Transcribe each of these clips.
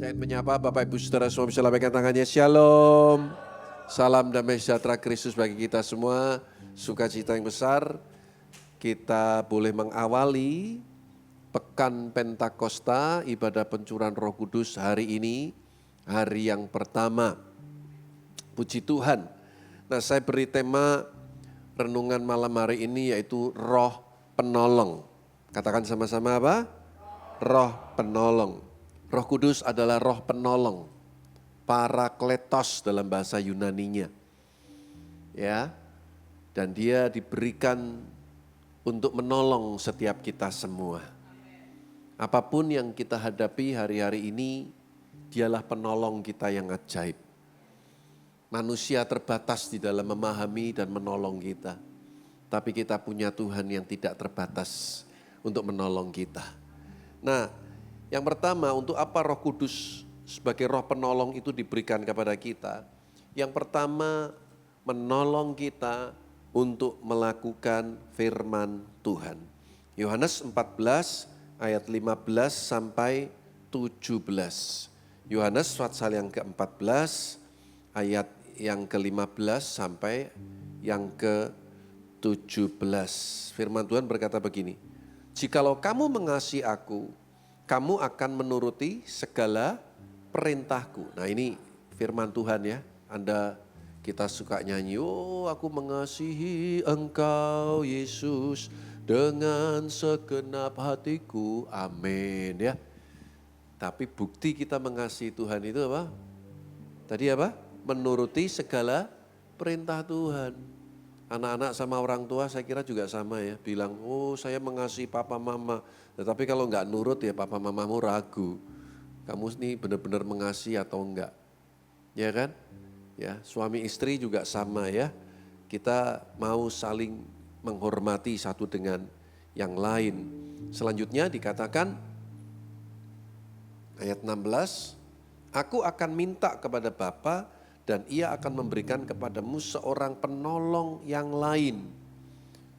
Saya ingin menyapa Bapak Ibu Saudara semua, bisa lambaikan tangannya. Shalom. Salam damai sejahtera Kristus bagi kita semua. Sukacita yang besar. Kita boleh mengawali Pekan Pentakosta, ibadah pencurahan Roh Kudus hari ini, hari yang pertama. Puji Tuhan. Nah, saya beri tema renungan malam hari ini yaitu Roh Penolong. Katakan sama-sama apa? Roh Penolong. Roh Kudus adalah roh penolong, parakletos dalam bahasa Yunaninya. Ya. Dan dia diberikan untuk menolong setiap kita semua. Apapun yang kita hadapi hari-hari ini, dialah penolong kita yang ajaib. Manusia terbatas di dalam memahami dan menolong kita. Tapi kita punya Tuhan yang tidak terbatas untuk menolong kita. Nah, yang pertama, untuk apa Roh Kudus sebagai roh penolong itu diberikan kepada kita? Yang pertama, menolong kita untuk melakukan firman Tuhan. Yohanes 14 ayat 15 sampai 17. Yohanes pasal yang ke-14 ayat yang ke-15 sampai yang ke-17. Firman Tuhan berkata begini, "Jikalau kamu mengasihi aku, kamu akan menuruti segala perintahku." Nah, ini firman Tuhan ya. Kita suka nyanyi, "Oh, aku mengasihi Engkau Yesus dengan segenap hatiku." Amin ya. Tapi bukti kita mengasihi Tuhan itu apa? Tadi apa? Menuruti segala perintah Tuhan. Anak-anak sama orang tua saya kira juga sama ya. Bilang, "Oh, saya mengasihi papa mama." Tetapi kalau enggak nurut ya papa mamamu ragu. Kamu ini benar-benar mengasihi atau enggak. Ya kan? Ya, suami istri juga sama ya. Kita mau saling menghormati satu dengan yang lain. Selanjutnya dikatakan ayat 16, "Aku akan minta kepada Bapa dan Ia akan memberikan kepadamu seorang penolong yang lain,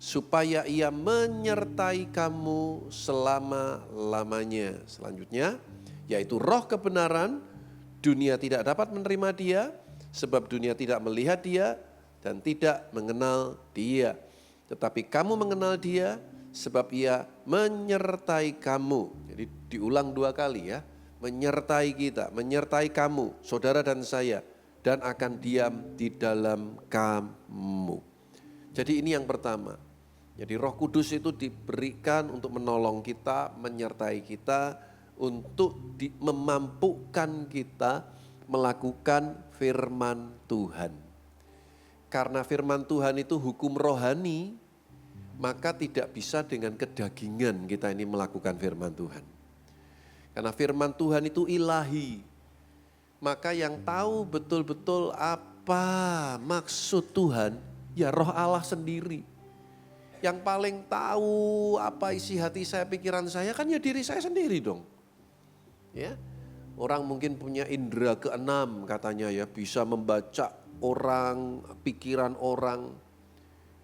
supaya Ia menyertai kamu selama-lamanya." Selanjutnya, yaitu roh kebenaran. Dunia tidak dapat menerima Dia, sebab dunia tidak melihat Dia dan tidak mengenal Dia. Tetapi kamu mengenal Dia, sebab Ia menyertai kamu. Jadi diulang 2 kali ya, menyertai kita, menyertai kamu, saudara dan saya, dan akan diam di dalam kamu. Jadi ini yang pertama. Jadi Roh Kudus itu diberikan untuk menolong kita, menyertai kita, untuk memampukan kita melakukan firman Tuhan. Karena firman Tuhan itu hukum rohani, maka tidak bisa dengan kedagingan kita ini melakukan firman Tuhan. Karena firman Tuhan itu ilahi. Maka yang tahu betul-betul apa maksud Tuhan, ya Roh Allah sendiri. Yang paling tahu apa isi hati saya, pikiran saya, kan ya diri saya sendiri dong. Ya, orang mungkin punya indera keenam katanya ya, bisa membaca orang, pikiran orang.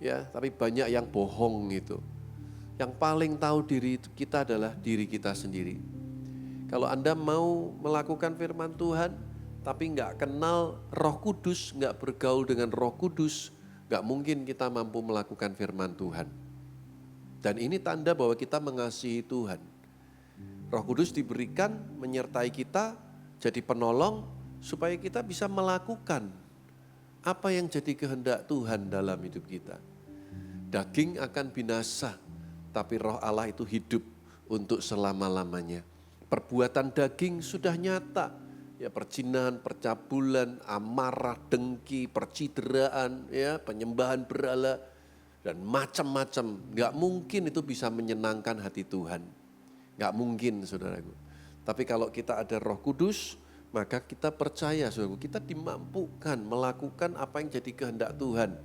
Ya, tapi banyak yang bohong itu. Yang paling tahu diri kita adalah diri kita sendiri. Kalau Anda mau melakukan firman Tuhan, tapi enggak kenal Roh Kudus, enggak bergaul dengan Roh Kudus, enggak mungkin kita mampu melakukan firman Tuhan. Dan ini tanda bahwa kita mengasihi Tuhan. Roh Kudus diberikan menyertai kita, jadi penolong, supaya kita bisa melakukan apa yang jadi kehendak Tuhan dalam hidup kita. Daging akan binasa, tapi Roh Allah itu hidup untuk selama-lamanya. Perbuatan daging sudah nyata, ya, perzinahan, percabulan, amarah, dengki, percideraan, ya, penyembahan berhala, dan macam-macam. Gak mungkin itu bisa menyenangkan hati Tuhan. Gak mungkin, saudaraku. Tapi kalau kita ada Roh Kudus, maka kita percaya, saudaraku, kita dimampukan melakukan apa yang jadi kehendak Tuhan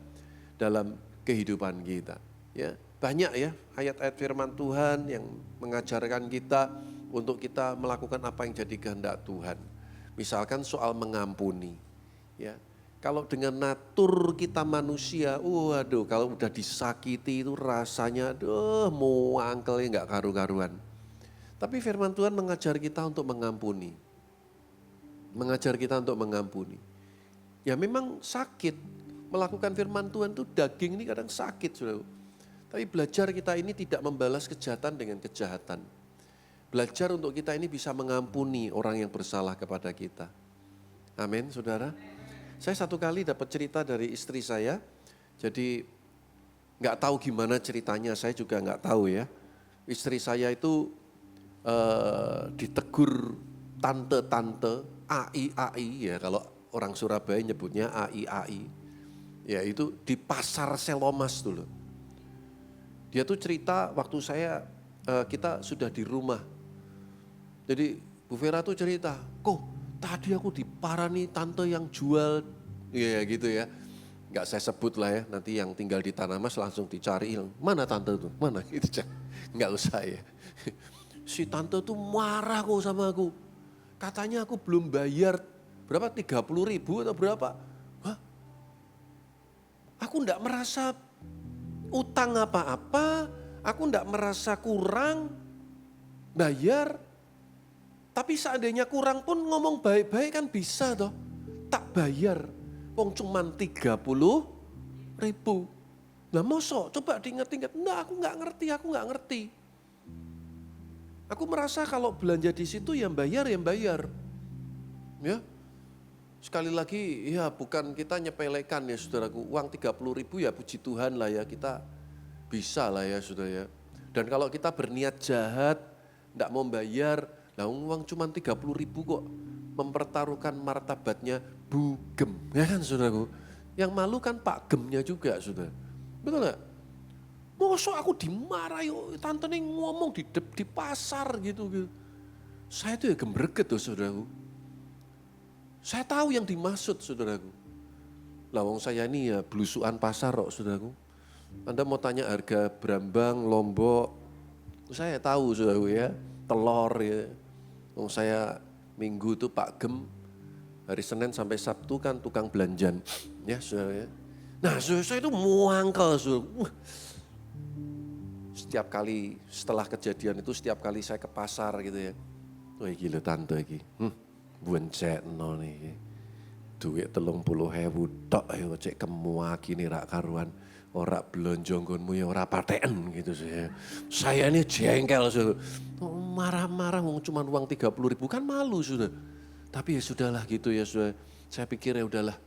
dalam kehidupan kita. Ya, banyak ya ayat-ayat firman Tuhan yang mengajarkan kita untuk kita melakukan apa yang jadi kehendak Tuhan. Misalkan soal mengampuni. Ya, kalau dengan natur kita manusia, waduh, kalau udah disakiti itu rasanya, muangkelnya nggak karu-karuan. Tapi firman Tuhan mengajar kita untuk mengampuni. mengajar kita untuk mengampuni. Ya memang sakit, melakukan firman Tuhan itu daging ini kadang sakit, saudara. Tapi belajar kita ini tidak membalas kejahatan dengan kejahatan. Belajar untuk kita ini bisa mengampuni orang yang bersalah kepada kita. Amin, saudara. Saya satu kali dapat cerita dari istri saya, jadi nggak tahu gimana ceritanya, saya juga nggak tahu ya. Istri saya itu ditegur tante-tante, AI ya, kalau orang Surabaya nyebutnya AI. Ya itu di pasar Selomas dulu. Dia tuh cerita waktu kita sudah di rumah. Jadi Bu Vera tuh cerita, kok tadi aku diparani tante yang jual, ya gitu ya. Enggak saya sebut lah ya, nanti yang tinggal di Tanah Mas langsung dicari, mana tante tuh, mana gitu. Enggak usah ya. Si tante tuh marah kok sama aku. Katanya aku belum bayar, berapa 30.000 atau berapa. Hah? Aku enggak merasa utang apa-apa, aku enggak merasa kurang bayar. Tapi seandainya kurang pun ngomong baik-baik kan bisa toh. Tak bayar, wong cuman 30.000. Nah mosok, coba diingat-ingat. Nah aku nggak ngerti. Aku merasa kalau belanja di situ yang bayar. Ya, sekali lagi ya bukan kita nyepelekan ya saudaraku. Uang 30.000 ya puji Tuhan lah ya, kita bisa lah ya saudara ya. Dan kalau kita berniat jahat, nggak mau bayar, nah uang cuma 30.000 kok, mempertaruhkan martabatnya Bu Gem, ya kan saudaraku. Yang malu kan Pak Gemnya juga saudara, betul gak? Mosok aku dimarahi, tante nih ngomong di pasar gitu. Saya tuh ya gemerget tuh saudaraku. Saya tahu yang dimaksud saudaraku. Lah wong saya ini ya belusuan pasar kok saudaraku. Anda mau tanya harga Brambang, Lombok, saya tahu saudaraku ya, telur ya. Wong saya minggu itu Pak Gem, hari Senin sampai Sabtu kan tukang belanjan. Ya saudara ya. Nah saya itu muangkel saudara. Setiap kali setelah kejadian itu, setiap kali saya ke pasar gitu ya. Wah gila tante iki, buencetno nih. Duit 30.000 tok ayo cek kemuaki nih rak karuan. Ora blonjo nggonmu ya ora pateken gitu saya. Saya ini jengkel sudah. Marah-marah cuma uang 30.000 kan malu sudah. Tapi ya sudahlah gitu ya sudah. Saya pikir ya udahlah.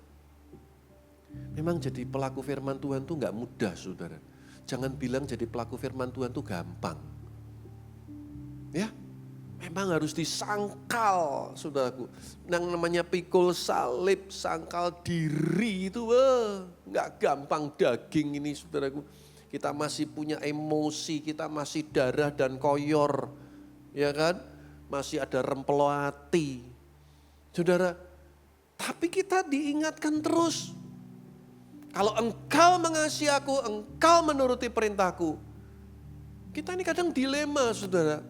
Memang jadi pelaku firman Tuhan tuh nggak mudah saudara. Jangan bilang jadi pelaku firman Tuhan tuh gampang. Ya, memang harus disangkal saudaraku. Yang namanya pikul salib, sangkal diri itu nggak gampang daging ini saudaraku. Kita masih punya emosi, kita masih darah dan koyor. Ya kan, masih ada rempelo hati. Saudara, tapi kita diingatkan terus. Kalau engkau mengasihi aku, engkau menuruti perintahku. Kita ini kadang dilema saudara.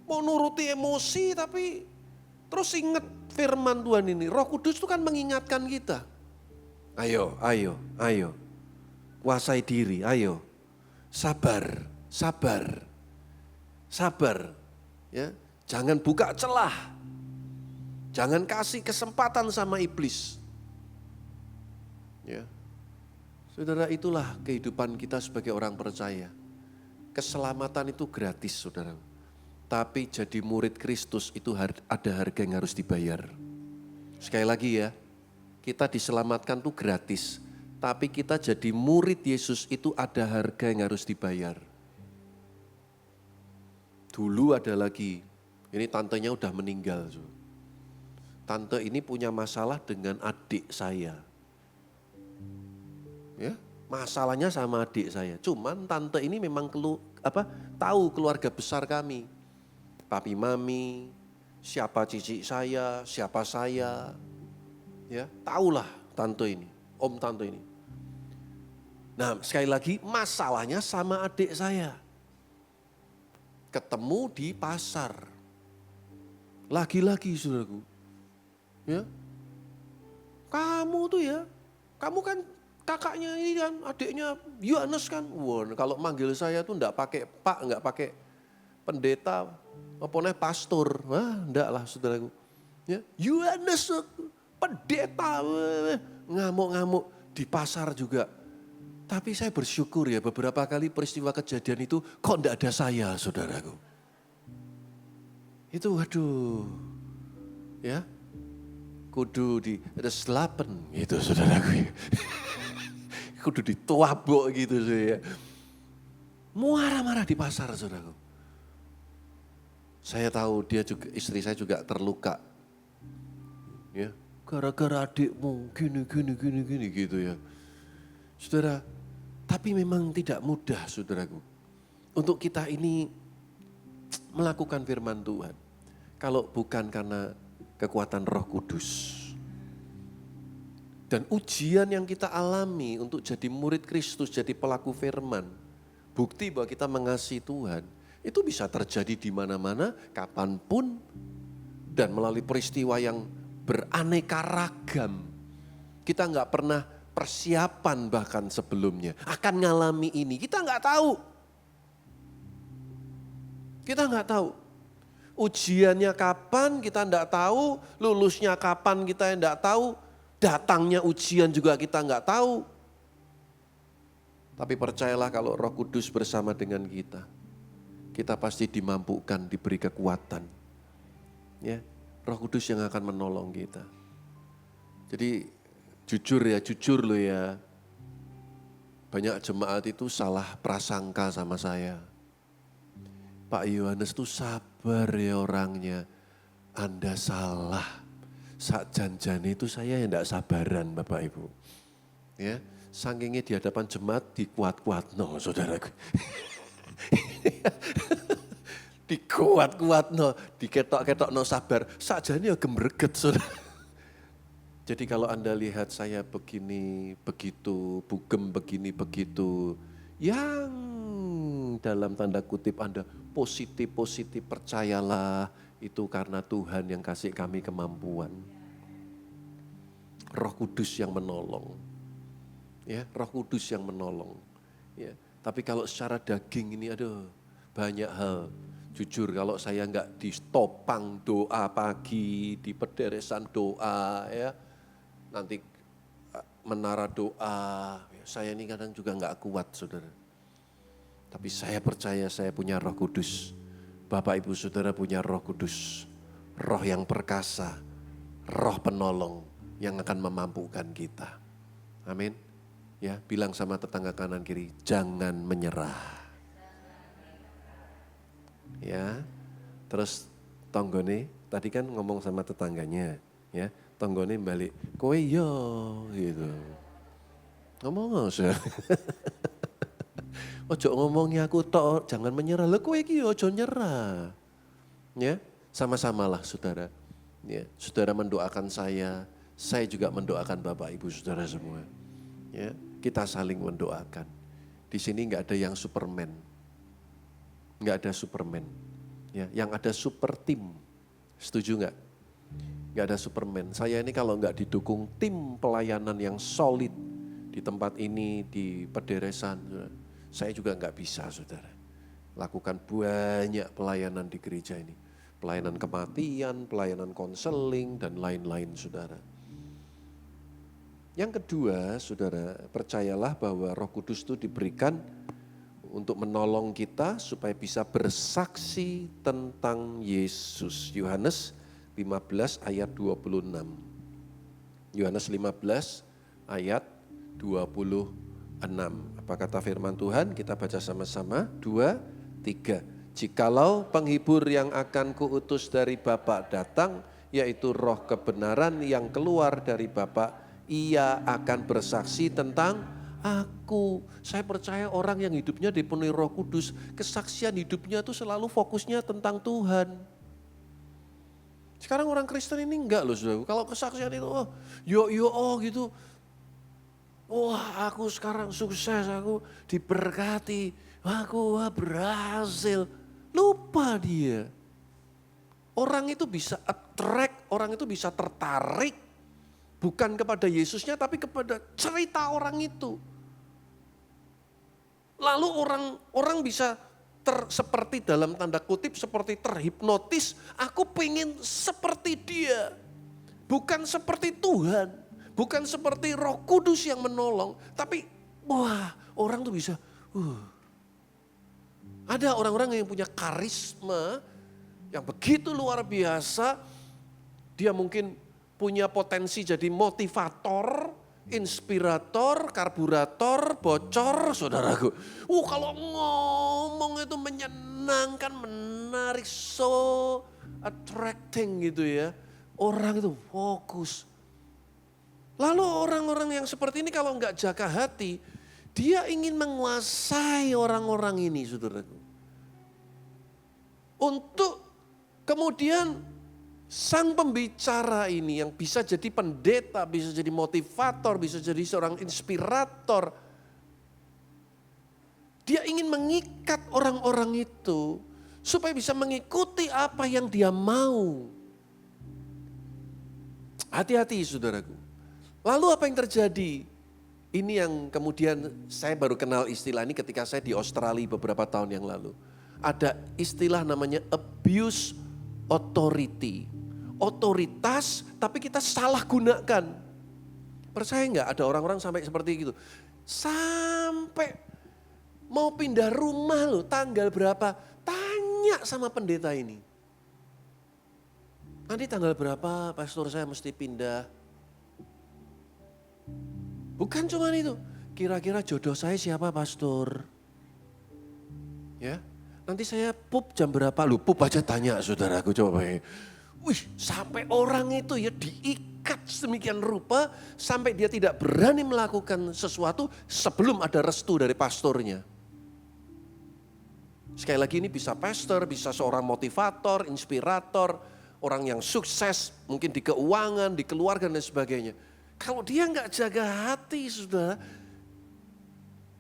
Mau nuruti emosi tapi terus ingat firman Tuhan ini. Roh Kudus itu kan mengingatkan kita. Ayo. Kuasai diri, ayo. Sabar. Ya, jangan buka celah. Jangan kasih kesempatan sama iblis. Ya. Saudara, itulah kehidupan kita sebagai orang percaya. Keselamatan itu gratis, saudara. Tapi jadi murid Kristus itu ada harga yang harus dibayar. Sekali lagi ya, kita diselamatkan itu gratis. Tapi kita jadi murid Yesus itu ada harga yang harus dibayar. Dulu ada lagi, ini tantenya udah meninggal. Tante ini punya masalah dengan adik saya. Ya, masalahnya sama adik saya. Cuman tante ini memang tahu keluarga besar kami. Papi mami, siapa cici saya, siapa saya. Ya, tahulah tante ini, om tante ini. Nah, sekali lagi masalahnya sama adik saya. Ketemu di pasar. Lagi-lagi saudaraku. Ya. Kamu kan kakaknya ini kan, adiknya Yohanes kan. Wah, kalau manggil saya tuh enggak pakai Pak, enggak pakai pendeta, apa pastor. Wah, enggak lah saudaraku. Ya, Yohanes pendeta ngamuk-ngamuk di pasar juga. Tapi saya bersyukur ya beberapa kali peristiwa kejadian itu kok enggak ada saya, saudaraku. Itu waduh, ya kudu di reselapen gitu saudaraku. Kudu dituabok gitu ya. Marah-marah di pasar saudaraku. Saya tahu dia juga, istri saya juga terluka. Ya, gara-gara adikmu gini gitu ya. Saudara, tapi memang tidak mudah saudaraku. Untuk kita ini melakukan firman Tuhan. Kalau bukan karena kekuatan Roh Kudus. Dan ujian yang kita alami untuk jadi murid Kristus, jadi pelaku firman. Bukti bahwa kita mengasihi Tuhan. Itu bisa terjadi di mana-mana, kapanpun. Dan melalui peristiwa yang beraneka ragam. Kita nggak pernah persiapan bahkan sebelumnya. Akan ngalami ini, kita nggak tahu. Kita nggak tahu. Ujiannya kapan kita nggak tahu. Lulusnya kapan kita nggak tahu. Datangnya ujian juga kita nggak tahu. Tapi percayalah kalau Roh Kudus bersama dengan kita. Kita pasti dimampukan, diberi kekuatan. Ya, Roh Kudus yang akan menolong kita. Jadi jujur loh ya. Banyak jemaat itu salah prasangka sama saya. Pak Yohanes tuh sabar ya orangnya. Anda salah. Saat janjane itu saya yang enggak sabaran Bapak Ibu. Ya, sakingnya di hadapan jemaat dikuat-kuatno saudaraku. Dikuat-kuatno, diketok-ketokno sabar. Sakjane ya gemreget saudara. Jadi kalau Anda lihat saya begini, begitu, bugem begini, begitu. Yang dalam tanda kutip Anda positif, percayalah itu karena Tuhan yang kasih kami kemampuan. Roh Kudus yang menolong. Ya, Roh Kudus yang menolong. Ya, tapi kalau secara daging ini banyak hal. Jujur kalau saya enggak ditopang doa pagi, di pederesan doa ya. Nanti menara doa, saya ini kadang juga enggak kuat saudara. Tapi saya percaya saya punya Roh Kudus. Bapak Ibu Saudara punya Roh Kudus. Roh yang perkasa, Roh penolong yang akan memampukan kita. Amin. Ya, bilang sama tetangga kanan kiri, jangan menyerah. Ya, terus tonggone, tadi kan ngomong sama tetangganya, ya, tonggone balik, kowe yo, gitu. Ngomong aja. Ojo ngomongnya aku tok, jangan menyerah. Lho kowe iki ojo nyerah. Ya, sama-samalah saudara. Ya, saudara mendoakan saya juga mendoakan Bapak Ibu Saudara semua. Ya, kita saling mendoakan. Di sini enggak ada yang Superman. Enggak ada Superman. Ya, yang ada super tim. Setuju enggak? Enggak ada Superman. Saya ini kalau enggak didukung tim pelayanan yang solid di tempat ini, di pederesan, saya juga enggak bisa saudara. Lakukan banyak pelayanan di gereja ini. Pelayanan kematian, pelayanan konseling, dan lain-lain saudara. Yang kedua saudara, percayalah bahwa Roh Kudus itu diberikan untuk menolong kita supaya bisa bersaksi tentang Yesus. Yohanes 15 ayat 26. Yohanes 15 ayat 26. Apa kata firman Tuhan? Kita baca sama-sama. 2, 3. Jikalau penghibur yang akan kuutus dari Bapa datang, yaitu Roh kebenaran yang keluar dari Bapa, ia akan bersaksi tentang aku. Saya percaya orang yang hidupnya dipenuhi Roh Kudus, kesaksian hidupnya itu selalu fokusnya tentang Tuhan. Sekarang orang Kristen ini enggak loh saudara. Kalau kesaksian itu gitu. Wah aku sekarang sukses, aku diberkati, aku berhasil. Lupa dia. Orang itu bisa attract, orang itu bisa tertarik. Bukan kepada Yesusnya tapi kepada cerita orang itu. Lalu orang bisa seperti dalam tanda kutip seperti terhipnotis, aku pengen seperti dia. Bukan seperti Tuhan, bukan seperti Roh Kudus yang menolong, tapi wah, orang tuh bisa ada orang-orang yang punya karisma yang begitu luar biasa. Dia mungkin punya potensi jadi motivator, inspirator, karburator, bocor, saudaraku. Kalau ngomong itu menyenangkan, menarik, so attracting gitu ya. Orang itu fokus. Lalu orang-orang yang seperti ini kalau enggak jaga hati, dia ingin menguasai orang-orang ini, saudaraku. Untuk kemudian sang pembicara ini yang bisa jadi pendeta, bisa jadi motivator, bisa jadi seorang inspirator. Dia ingin mengikat orang-orang itu supaya bisa mengikuti apa yang dia mau. Hati-hati, saudaraku. Lalu apa yang terjadi? Ini yang kemudian saya baru kenal istilah ini ketika saya di Australia beberapa tahun yang lalu. Ada istilah namanya abuse authority. Otoritas tapi kita salah gunakan. Percaya nggak ada orang-orang sampai seperti gitu. Sampai mau pindah rumah loh, tanggal berapa? Tanya sama pendeta ini. Nanti tanggal berapa pastor saya mesti pindah. Bukan cuma itu, kira-kira jodoh saya siapa pastor? Ya, nanti saya pup jam berapa? Lu pup aja tanya saudaraku coba. Wih, sampai orang itu ya diikat sedemikian rupa sampai dia tidak berani melakukan sesuatu sebelum ada restu dari pastornya. Sekali lagi ini bisa pastor, bisa seorang motivator, inspirator, orang yang sukses mungkin di keuangan, di keluarga dan sebagainya. Kalau dia nggak jaga hati, saudara,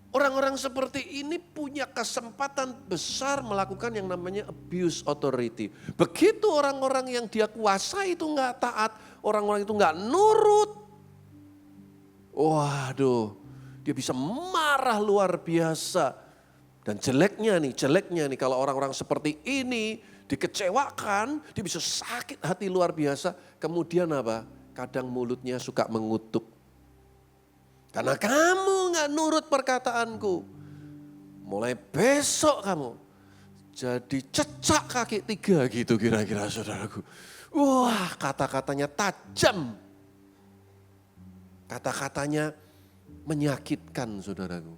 orang-orang seperti ini punya kesempatan besar melakukan yang namanya abuse authority. Begitu orang-orang yang dia kuasai itu nggak taat, orang-orang itu nggak nurut. Waduh, dia bisa marah luar biasa. Dan jeleknya nih kalau orang-orang seperti ini dikecewakan, dia bisa sakit hati luar biasa. Kemudian apa? Kadang mulutnya suka mengutuk. Karena kamu gak nurut perkataanku. Mulai besok kamu jadi cecak kaki 3 gitu kira-kira saudaraku. Wah, kata-katanya tajam. Kata-katanya menyakitkan saudaraku.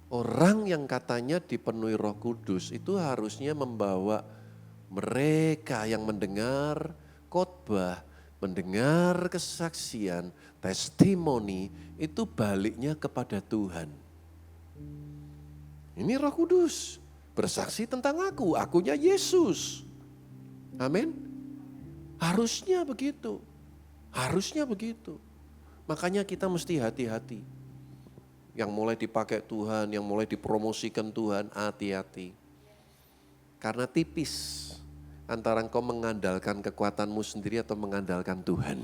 Orang yang katanya dipenuhi Roh Kudus itu harusnya membawa mereka yang mendengar khotbah, mendengar kesaksian, testimoni itu baliknya kepada Tuhan. Ini Roh Kudus bersaksi tentang aku, akunya Yesus. Amin. Harusnya begitu. Harusnya begitu. Makanya kita mesti hati-hati. Yang mulai dipakai Tuhan, yang mulai dipromosikan Tuhan, hati-hati. Karena tipis antara engkau mengandalkan kekuatanmu sendiri atau mengandalkan Tuhan.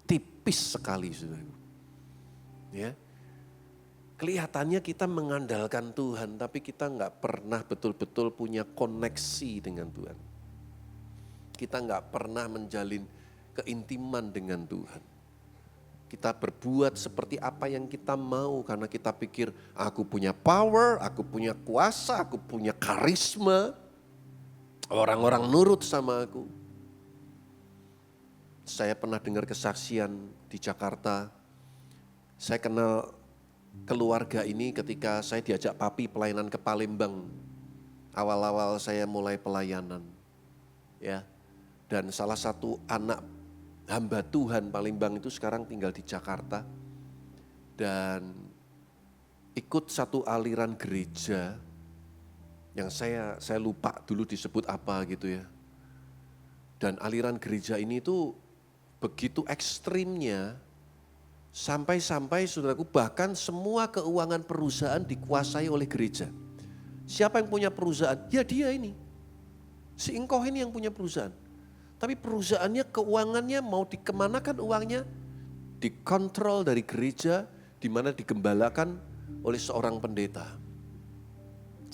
Tipis sekali, saudara. Ya. Kelihatannya kita mengandalkan Tuhan, tapi kita nggak pernah betul-betul punya koneksi dengan Tuhan. Kita nggak pernah menjalin keintiman dengan Tuhan. Kita berbuat seperti apa yang kita mau karena kita pikir aku punya power, aku punya kuasa, aku punya karisma. Orang-orang nurut sama aku. Saya pernah dengar kesaksian di Jakarta. Saya kenal keluarga ini ketika saya diajak papi pelayanan ke Palembang. Awal-awal saya mulai pelayanan. Ya. Dan salah satu anak hamba Tuhan Palembang itu sekarang tinggal di Jakarta dan ikut satu aliran gereja yang saya lupa dulu disebut apa gitu ya. Dan aliran gereja ini tuh begitu ekstrimnya sampai saudaraku bahkan semua keuangan perusahaan dikuasai oleh gereja. Siapa yang punya perusahaan? Ya dia ini. Si engkau ini yang punya perusahaan. Tapi perusahaannya, keuangannya mau dikemanakan uangnya? Dikontrol dari gereja, di mana digembalakan oleh seorang pendeta.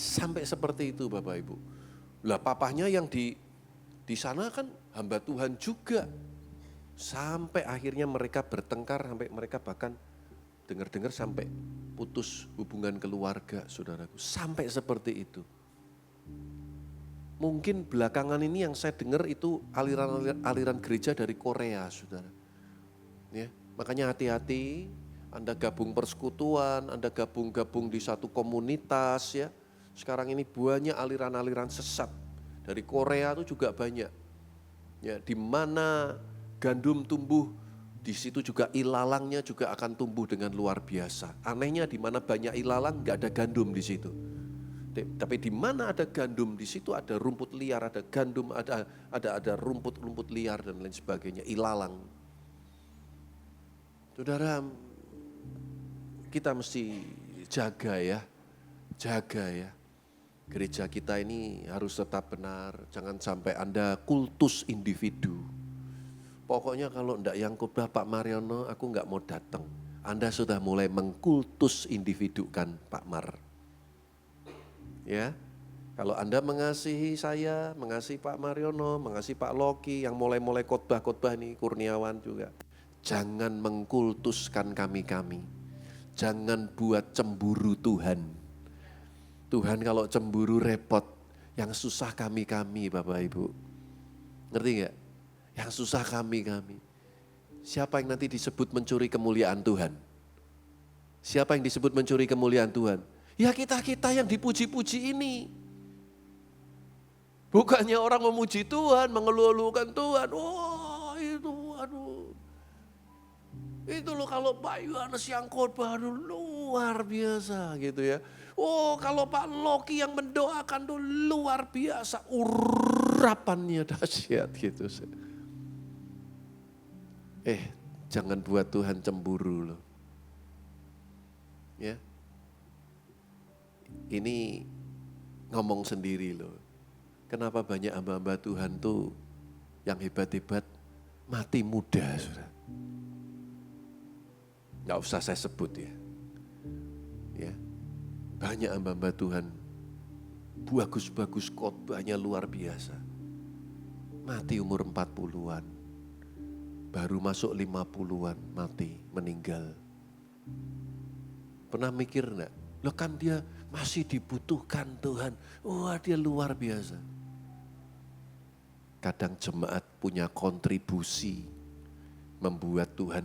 Sampai seperti itu Bapak Ibu. Lah papahnya yang di sana kan hamba Tuhan juga. Sampai akhirnya mereka bertengkar, sampai mereka bahkan dengar-dengar sampai putus hubungan keluarga, saudaraku. Sampai seperti itu. Mungkin belakangan ini yang saya dengar itu aliran gereja dari Korea, saudara. Ya, makanya hati-hati, Anda gabung persekutuan, Anda gabung di satu komunitas ya. Sekarang ini banyak aliran-aliran sesat. Dari Korea itu juga banyak. Ya, di mana gandum tumbuh, di situ juga ilalangnya juga akan tumbuh dengan luar biasa. Anehnya di mana banyak ilalang nggak ada gandum di situ. Tapi di mana ada gandum, di situ ada rumput liar, ada gandum, ada rumput liar dan lain sebagainya, ilalang. Saudara, kita mesti jaga ya. Gereja kita ini harus tetap benar, jangan sampai Anda kultus individu. Pokoknya kalau enggak yang khotbah Pak Mariono, aku enggak mau datang. Anda sudah mulai mengkultus individu kan Pak Mar. Ya, kalau Anda mengasihi saya, mengasihi Pak Mariono, mengasihi Pak Loki, yang mulai-mulai khotbah nih, Kurniawan juga. Jangan mengkultuskan kami-kami. Jangan buat cemburu Tuhan. Tuhan kalau cemburu repot, yang susah kami-kami Bapak Ibu. Ngerti gak? Yang susah kami-kami. Siapa yang nanti disebut mencuri kemuliaan Tuhan? Siapa yang disebut mencuri kemuliaan Tuhan? Ya kita-kita yang dipuji-puji ini. Bukannya orang memuji Tuhan, mengeluh-elukan Tuhan. Oh itu aduh. Itu loh kalau Pak Yohanes yang khotbah luar biasa gitu ya. Oh kalau Pak Loki yang mendoakan tuh luar biasa. Urapannya dahsyat gitu. Jangan buat Tuhan cemburu loh. Ya. Ini ngomong sendiri loh. Kenapa banyak hamba-hamba Tuhan tuh yang hebat-hebat mati muda, saudara. Nggak usah saya sebut ya. Ya. Banyak hamba-hamba Tuhan bagus-bagus khotbahnya luar biasa. Mati umur 40-an. Baru masuk 50-an mati, meninggal. Pernah mikir enggak? Loh kan dia masih dibutuhkan Tuhan. Wah dia luar biasa. Kadang jemaat punya kontribusi membuat Tuhan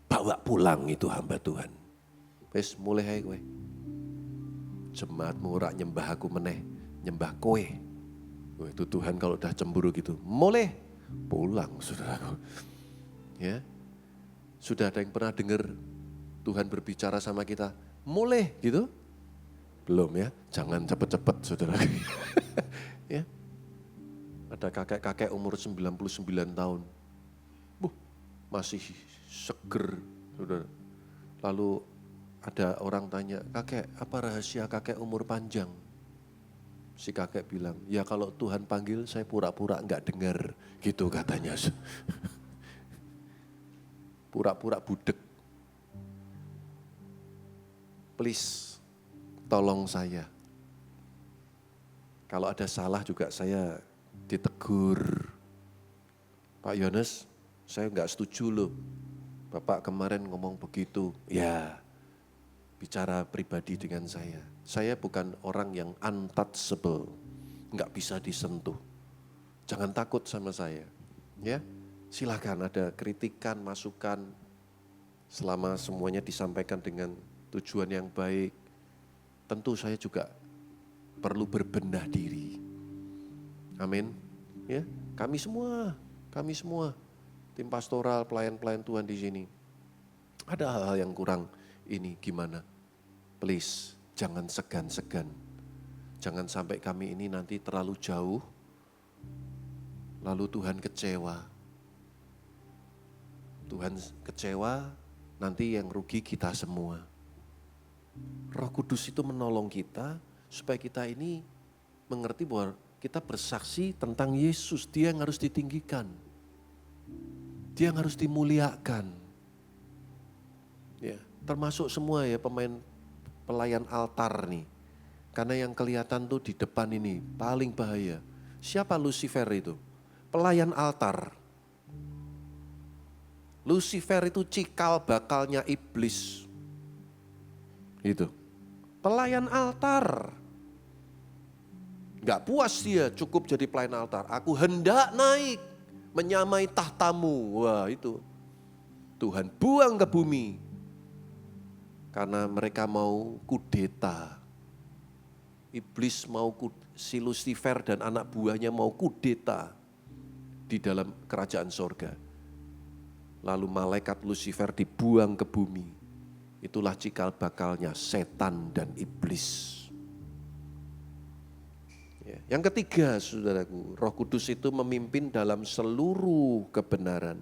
bawa pulang itu hamba Tuhan. Wes mulai aja kowe. Jemaatmu ora nyembah aku meneh, nyembah kowe. Wah, itu Tuhan kalau udah cemburu gitu, mulai pulang saudaraku. Ya. Sudah ada yang pernah dengar Tuhan berbicara sama kita, mulai gitu? Belum ya, jangan cepet-cepet saudara. Ya. Ada kakek-kakek umur 99 tahun. Masih seger, saudara. Lalu ada orang tanya, kakek apa rahasia kakek umur panjang? Si kakek bilang, ya kalau Tuhan panggil saya pura-pura enggak dengar, gitu katanya. Pura-pura budek. Please, tolong saya. Kalau ada salah juga saya ditegur. Pak Yohanes, saya enggak setuju loh. Bapak kemarin ngomong begitu. Ya, bicara pribadi dengan saya. Saya bukan orang yang untouchable. Enggak bisa disentuh. Jangan takut sama saya. Ya, silakan ada kritikan, masukan. Selama semuanya disampaikan dengan tujuan yang baik. Tentu saya juga perlu berbenah diri. Amin. Ya, kami semua tim pastoral, pelayan-pelayan Tuhan di sini. Ada hal-hal yang kurang ini gimana? Please, jangan segan-segan. Jangan sampai kami ini nanti terlalu jauh, lalu Tuhan kecewa. Tuhan kecewa, nanti yang rugi kita semua. Roh Kudus itu menolong kita supaya kita ini mengerti bahwa kita bersaksi tentang Yesus, Dia yang harus ditinggikan. Dia yang harus dimuliakan. Ya, termasuk semua ya pelayan altar nih. Karena yang kelihatan tuh di depan ini paling bahaya. Siapa Lucifer itu? Pelayan altar. Lucifer itu cikal bakalnya iblis. Itu. Pelayan altar. Gak puas dia cukup jadi pelayan altar. Aku hendak naik menyamai tahtamu. Wah itu. Tuhan buang ke bumi. Karena mereka mau kudeta. Iblis mau, si Lucifer dan anak buahnya mau kudeta di dalam kerajaan sorga. Lalu malaikat Lucifer dibuang ke bumi. Itulah cikal bakalnya setan dan iblis. Yang ketiga, saudaraku, Roh Kudus itu memimpin dalam seluruh kebenaran.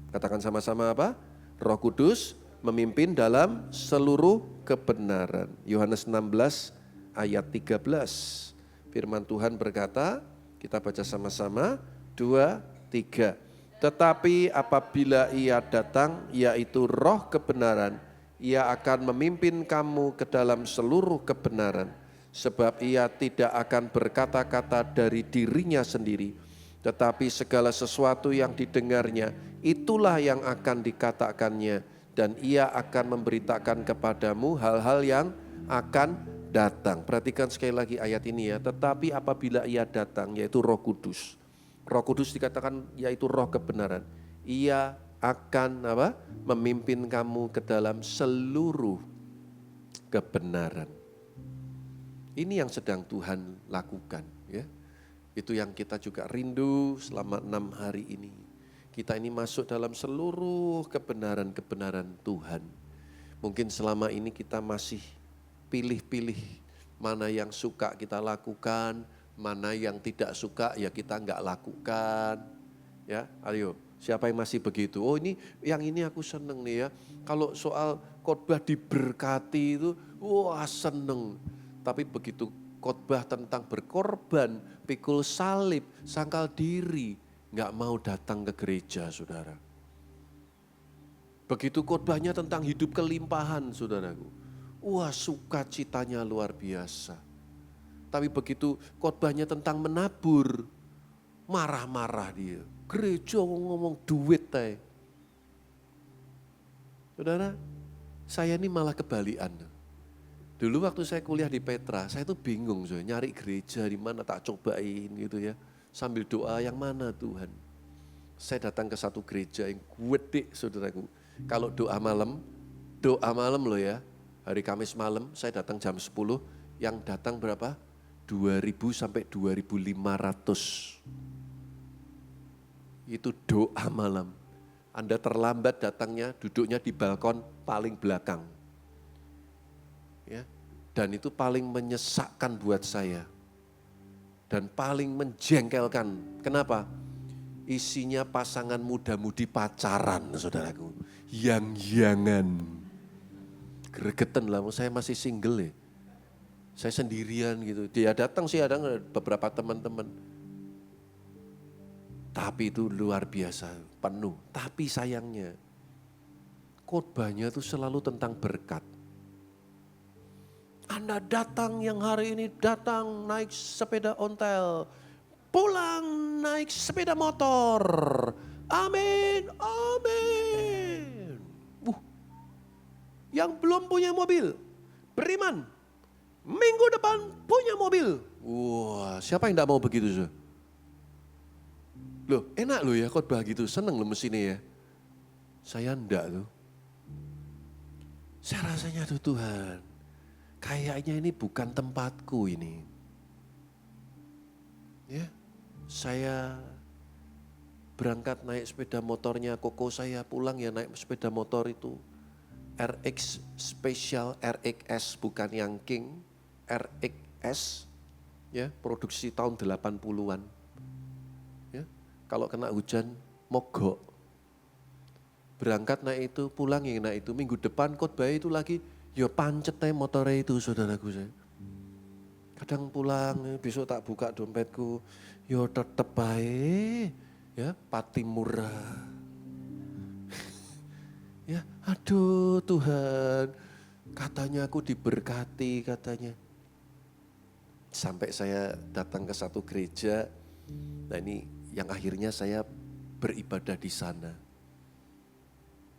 Katakan sama-sama apa? Roh Kudus memimpin dalam seluruh kebenaran. Yohanes 16 ayat 13. Firman Tuhan berkata, kita baca sama-sama, 2, 3. Tetapi apabila ia datang, yaitu Roh kebenaran, ia akan memimpin kamu ke dalam seluruh kebenaran. Sebab ia tidak akan berkata-kata dari dirinya sendiri, tetapi segala sesuatu yang didengarnya, itulah yang akan dikatakannya. Dan ia akan memberitakan kepadamu hal-hal yang akan datang. Perhatikan sekali lagi ayat ini ya. Tetapi apabila ia datang, yaitu Roh Kudus. Roh Kudus dikatakan yaitu roh kebenaran. Ia akan memimpin kamu ke dalam seluruh kebenaran. Ini yang sedang Tuhan lakukan ya. Itu yang kita juga rindu selama 6 hari ini. Kita ini masuk dalam seluruh kebenaran-kebenaran Tuhan. Mungkin selama ini kita masih pilih-pilih mana yang suka kita lakukan, mana yang tidak suka ya kita enggak lakukan. Ya, ayo, siapa yang masih begitu? Oh ini, yang ini aku seneng nih ya. Kalau soal khotbah diberkati itu, wah seneng. Tapi begitu khotbah tentang berkorban, pikul salib, sangkal diri, enggak mau datang ke gereja, saudara. Begitu khotbahnya tentang hidup kelimpahan, saudaraku. Wah, sukacitanya luar biasa. Tapi begitu khotbahnya tentang menabur, marah-marah dia. Gereja ngomong duit teh. Saudara, saya ini malah kebalikan. Dulu waktu saya kuliah di Petra, saya tuh bingung, nyari gereja di mana tak cobain gitu ya. Sambil doa yang mana Tuhan. Saya datang ke satu gereja yang gede, saudaraku. Kalau doa malam loh ya. Hari Kamis malam saya datang jam 10, yang datang berapa? 2.000 sampai 2.500. Itu doa malam. Anda terlambat datangnya, duduknya di balkon paling belakang. Ya, dan itu paling menyesakkan buat saya. Dan paling menjengkelkan. Kenapa? Isinya pasangan muda-mudi pacaran, saudaraku. Yang-yangan. Gregetan lah, saya masih single ya. Saya sendirian gitu. Dia datang sih ada beberapa teman-teman. Tapi itu luar biasa, penuh. Tapi sayangnya, khotbahnya itu selalu tentang berkat. Anda datang yang hari ini datang naik sepeda ontel, pulang naik sepeda motor. Amin, amin. Yang belum punya mobil, beriman. Minggu depan punya mobil. Wah, siapa yang tidak mau begitu? Loh, enak loh ya khotbah gitu, seneng loh mesinnya ya. Saya enggak tuh. Saya rasanya tuh Tuhan, kayaknya ini bukan tempatku ini. Ya, saya berangkat naik sepeda motornya koko saya, pulang ya naik sepeda motor itu. RX Special, RXS bukan yang King, RXS ya, produksi tahun 80-an. Ya, kalau kena hujan mogok. Berangkat naik itu, pulang yang naik itu, minggu depan khotbah itu lagi, ya pancet motornya itu saudaraku saya. Kadang pulang, besok tak buka dompetku, ya tetep baik, ya pati murah. Ya, aduh Tuhan, katanya aku diberkati katanya. Sampai saya datang ke satu gereja, nah ini yang akhirnya saya beribadah di sana.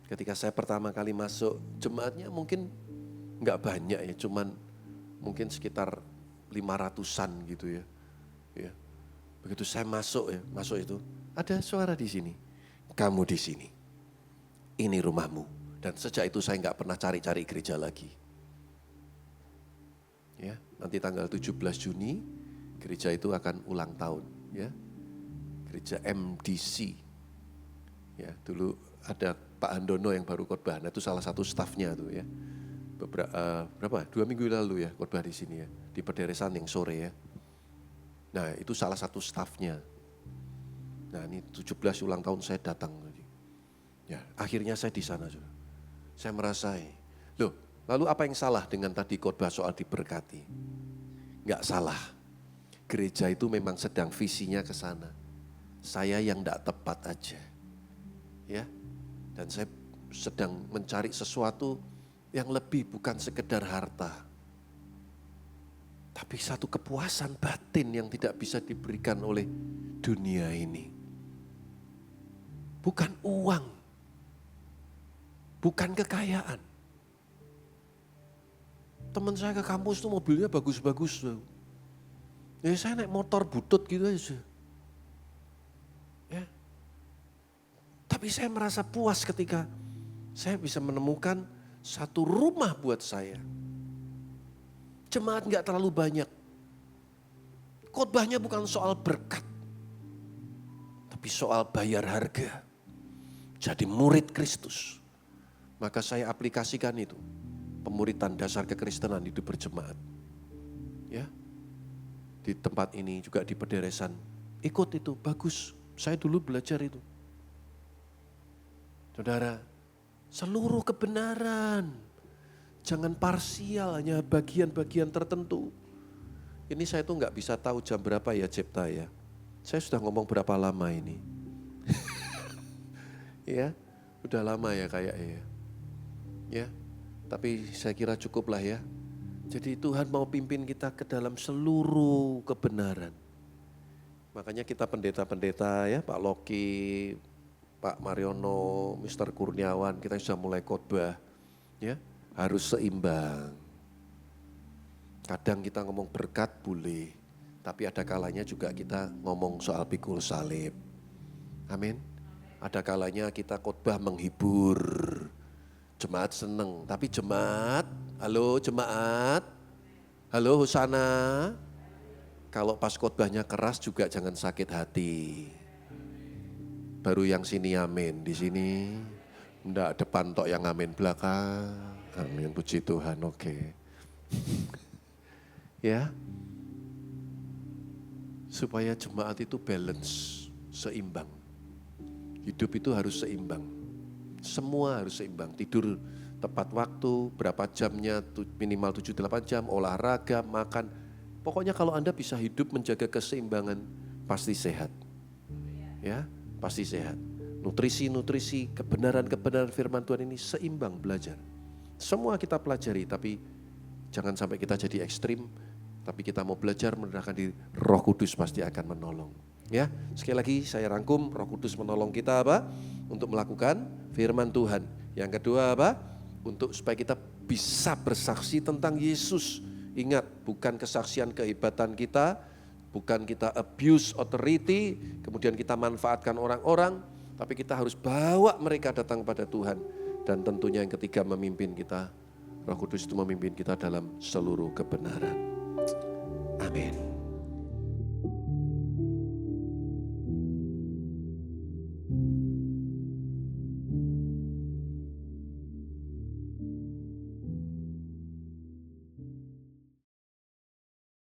Ketika saya pertama kali masuk, jemaatnya mungkin nggak banyak ya, cuman mungkin sekitar 500-an gitu ya. Ya. Begitu saya masuk itu, ada suara di sini. Kamu di sini, ini rumahmu. Dan sejak itu saya nggak pernah cari-cari gereja lagi. Ya, nanti tanggal 17 Juni gereja itu akan ulang tahun, ya. Gereja MDC. Ya, dulu ada Pak Handono yang baru khotbah, nah itu salah satu stafnya tuh ya. Berapa? 2 minggu lalu ya khotbah di sini ya, di Pederesan yang sore ya. Nah, itu salah satu stafnya. Nah, ini 17 ulang tahun saya datang lagi. Ya, akhirnya saya di sana juga. Saya merasa, loh, lalu apa yang salah dengan tadi khotbah soal diberkati? Enggak salah. Gereja itu memang sedang visinya ke sana. Saya yang enggak tepat aja. Ya. Dan saya sedang mencari sesuatu yang lebih bukan sekedar harta. Tapi satu kepuasan batin yang tidak bisa diberikan oleh dunia ini. Bukan uang. Bukan kekayaan. Teman saya ke kampus tuh mobilnya bagus-bagus. Ya saya naik motor butut gitu aja. Ya. Tapi saya merasa puas ketika saya bisa menemukan satu rumah buat saya. Jemaat gak terlalu banyak. Khotbahnya bukan soal berkat. Tapi soal bayar harga. Jadi murid Kristus. Maka saya aplikasikan itu. Pemuritan dasar kekristenan hidup berjemaat. Ya. Di tempat ini juga di Pederesan. Ikut itu, bagus. Saya dulu belajar itu. Saudara, seluruh kebenaran. Jangan parsial, hanya bagian-bagian tertentu. Ini saya tuh gak bisa tahu jam berapa ya Cipta ya. Saya sudah ngomong berapa lama ini. Ya, udah lama ya kayaknya. Ya. Tapi saya kira cukuplah ya. Jadi Tuhan mau pimpin kita ke dalam seluruh kebenaran. Makanya kita pendeta-pendeta ya, Pak Loki, Pak Mariono, Mr. Kurniawan, kita sudah mulai khotbah. Ya, harus seimbang. Kadang kita ngomong berkat boleh, tapi ada kalanya juga kita ngomong soal pikul salib. Amin. Ada kalanya kita khotbah menghibur. Jemaat seneng, tapi jemaat, halo Hosana. Kalau pas khotbahnya keras juga jangan sakit hati. Baru yang sini amin, di sini enggak depan tok yang amin belakang. Amin, puji Tuhan, oke. Ya, supaya jemaat itu balance, seimbang. Hidup itu harus seimbang. Semua harus seimbang, tidur tepat waktu, berapa jamnya, minimal 7-8 jam, olahraga, makan. Pokoknya kalau Anda bisa hidup menjaga keseimbangan, pasti sehat. Ya, pasti sehat. Nutrisi, kebenaran firman Tuhan ini seimbang belajar. Semua kita pelajari, tapi jangan sampai kita jadi ekstrim, tapi kita mau belajar merendahkan diri, Roh Kudus pasti akan menolong. Ya, sekali lagi saya rangkum, Roh Kudus menolong kita apa? Untuk melakukan firman Tuhan. Yang kedua apa? Untuk supaya kita bisa bersaksi tentang Yesus. Ingat, bukan kesaksian kehebatan kita, bukan kita abuse authority, kemudian kita manfaatkan orang-orang, tapi kita harus bawa mereka datang pada Tuhan. Dan tentunya yang ketiga memimpin kita, Roh Kudus itu memimpin kita dalam seluruh kebenaran. Amin.